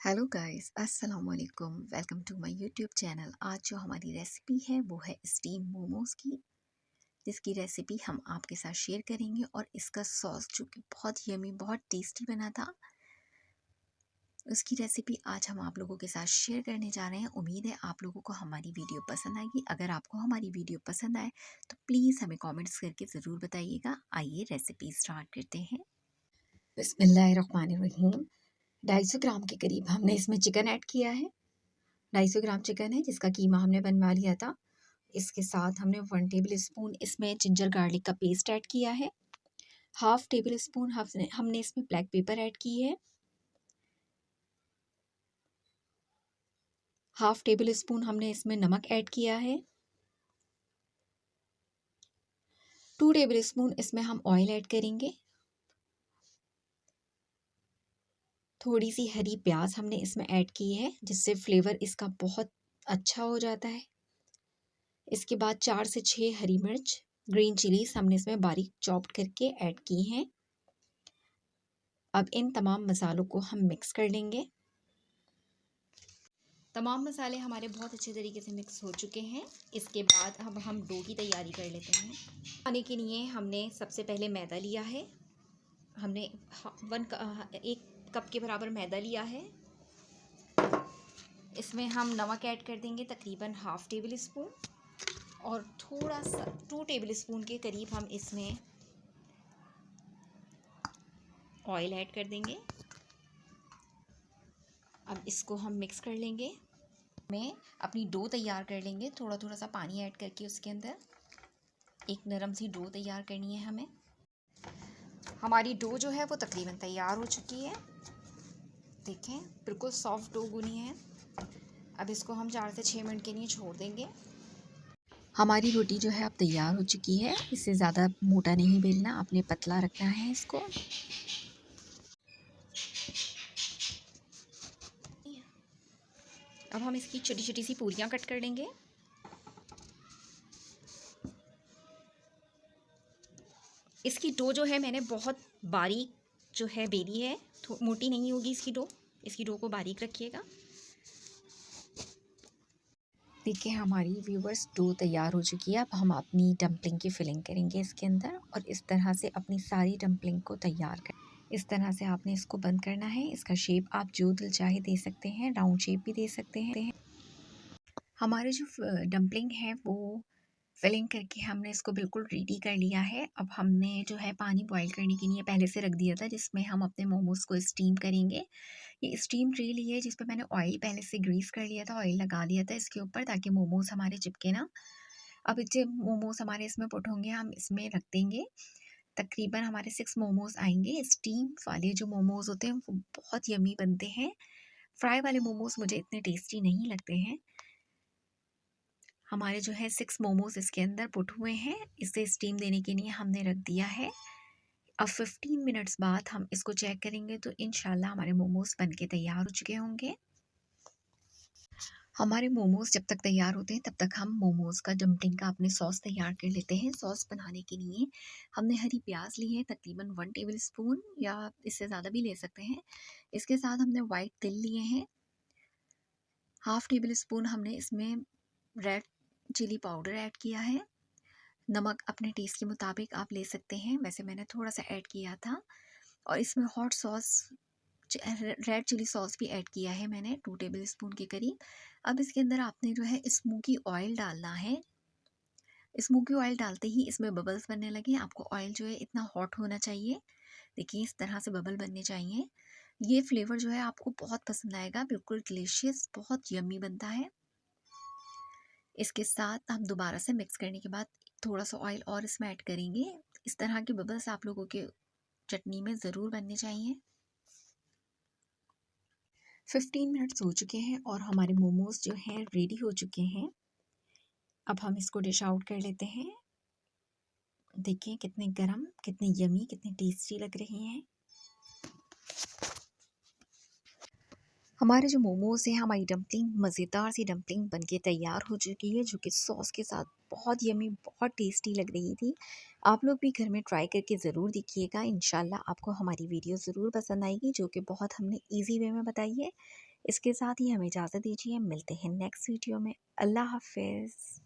Hello guys, अस्सलाम वालेकुम। Welcome to my YouTube channel. आज जो हमारी रेसिपी है वो है स्टीम मोमोज़ की, जिसकी रेसिपी हम आपके साथ शेयर करेंगे। और इसका सॉस जो कि बहुत यमी, बहुत टेस्टी बना था, उसकी रेसिपी आज हम आप लोगों के साथ शेयर करने जा रहे हैं। उम्मीद है आप लोगों को हमारी वीडियो पसंद आएगी। अगर आपको हमारी वीडियो पसंद आए तो प्लीज़ हमें कॉमेंट्स करके ज़रूर बताइएगा। आइए रेसिपी स्टार्ट करते हैं। बिस्मिल्लाहिर्रहमानिर्रहीम। 250 ग्राम के करीब हमने इसमें चिकन ऐड किया है। 250 ग्राम चिकन है जिसका कीमा हमने बनवा लिया था। इसके साथ हमने 1 टेबल स्पून इसमें जिंजर गार्लिक का पेस्ट ऐड किया है। हाफ टेबल स्पून हमने इसमें ब्लैक पेपर ऐड की है। हाफ टेबल स्पून हमने इसमें नमक ऐड किया है। 2 टेबल स्पून इसमें हम ऑयल ऐड करेंगे। थोड़ी सी हरी प्याज हमने इसमें ऐड की है, जिससे फ्लेवर इसका बहुत अच्छा हो जाता है। इसके बाद 4 से 6 हरी मिर्च, ग्रीन चिलीज हमने इसमें बारीक चॉप्ड करके ऐड की हैं। अब इन तमाम मसालों को हम मिक्स कर लेंगे। तमाम मसाले हमारे बहुत अच्छे तरीके से मिक्स हो चुके हैं। इसके बाद अब हम डो की तैयारी कर लेते हैं। खाने के लिए हमने सबसे पहले मैदा लिया है। हमने 1 कप के बराबर मैदा लिया है। इसमें हम नमक ऐड कर देंगे, तकरीबन हाफ टेबल स्पून, और थोड़ा सा 2 टेबल स्पून के करीब हम इसमें ऑयल ऐड कर देंगे। अब इसको हम मिक्स कर लेंगे। में अपनी डो तैयार कर लेंगे, थोड़ा थोड़ा सा पानी ऐड करके उसके अंदर एक नरम सी डो तैयार करनी है हमें। हमारी डो जो है वो तकरीबन तैयार हो चुकी है। देखें, बिल्कुल सॉफ्ट डो गुनी है। अब इसको हम 4 से 6 मिनट के लिए छोड़ देंगे। हमारी रोटी जो है अब तैयार हो चुकी है। इससे ज़्यादा मोटा नहीं बेलना, आपने पतला रखना है इसको। अब हम इसकी छोटी छोटी सी पूरियाँ कट कर लेंगे। इसकी डो जो है मैंने बहुत बारीक जो है बेली है, मोटी नहीं होगी इसकी डो। इसकी डो को बारीक रखिएगा। देखिए, हमारी व्यूवर्स डो तैयार हो चुकी है। अब हम अपनी डम्पलिंग की फिलिंग करेंगे इसके अंदर, और इस तरह से अपनी सारी डम्पलिंग को तैयार कर, इस तरह से आपने इसको बंद करना है। इसका शेप आप जो दिल चाहे दे सकते हैं, राउंड शेप भी दे सकते हैं। हमारे जो डम्पलिंग है वो फिलिंग करके हमने इसको बिल्कुल रेडी कर लिया है। अब हमने जो है पानी बॉईल करने के लिए पहले से रख दिया था, जिसमें हम अपने मोमोज़ को स्टीम करेंगे। ये स्टीम ट्रे ली है जिस पे मैंने ऑयल पहले से ग्रीस कर लिया था, ऑयल लगा दिया था इसके ऊपर, ताकि मोमोज़ हमारे चिपके ना। अब जब मोमोज़ हमारे इसमें पुट होंगे, हम इसमें रख देंगे। तकरीबन हमारे 6 मोमोज़ आएंगे। स्टीम वाले जो मोमोज़ होते हैं वो बहुत यमी बनते हैं। फ्राई वाले मोमोज़ मुझे इतने टेस्टी नहीं लगते हैं। हमारे जो है 6 मोमोज़ इसके अंदर पुट हुए हैं। इसे स्टीम देने के लिए हमने रख दिया है। अब 15 मिनट्स बाद हम इसको चेक करेंगे तो इंशाल्लाह हमारे मोमोज़ बन के तैयार हो चुके होंगे। हमारे मोमोज़ जब तक तैयार होते हैं तब तक हम मोमोज़ का डम्पलिंग का अपने सॉस तैयार कर लेते हैं। सॉस बनाने के लिए हमने हरी प्याज ली है, तकरीबन 1 टेबल स्पून, या इससे ज़्यादा भी ले सकते हैं। इसके साथ हमने वाइट तिल लिए हैं। हाफ टेबल स्पून हमने इसमें रेड चिली पाउडर ऐड किया है। नमक अपने टेस्ट के मुताबिक आप ले सकते हैं, वैसे मैंने थोड़ा सा ऐड किया था। और इसमें hot sauce, red chilli sauce भी ऐड किया है मैंने, 2 टेबल स्पून के करीब। अब इसके अंदर आपने जो है स्मोकी ऑयल डालना है। स्मोकी ऑयल डालते ही इसमें बबल्स बनने लगे। आपको ऑयल जो है इतना हॉट होना चाहिए। देखिए, इस तरह से बबल बनने चाहिए। ये फ्लेवर जो है आपको बहुत पसंद आएगा, बिल्कुल डिलीशियस, बहुत यम्मी बनता है। इसके साथ हम दोबारा से मिक्स करने के बाद थोड़ा सा ऑयल और इसमें ऐड करेंगे। इस तरह के बबल्स आप लोगों के चटनी में ज़रूर बनने चाहिए। 15 मिनट्स हो चुके हैं और हमारे मोमोज़ जो हैं रेडी हो चुके हैं। अब हम इसको डिश आउट कर लेते हैं। देखिए कितने गरम, कितने यमी, कितने टेस्टी लग रहे हैं। हमारे जो मोमोज़ हैं, हमारी डम्पलिंग, मज़ेदार सी डम्पलिंग बनके तैयार हो चुकी है, जो कि सॉस के साथ बहुत यमी, बहुत टेस्टी लग रही थी। आप लोग भी घर में ट्राई करके ज़रूर देखिएगा। इंशाल्लाह आपको हमारी वीडियो ज़रूर पसंद आएगी, जो कि बहुत हमने ईज़ी वे में बताई है। इसके साथ ही हमें इजाज़त दीजिए, मिलते हैं नेक्स्ट वीडियो में। अल्लाह हाफ़िज़।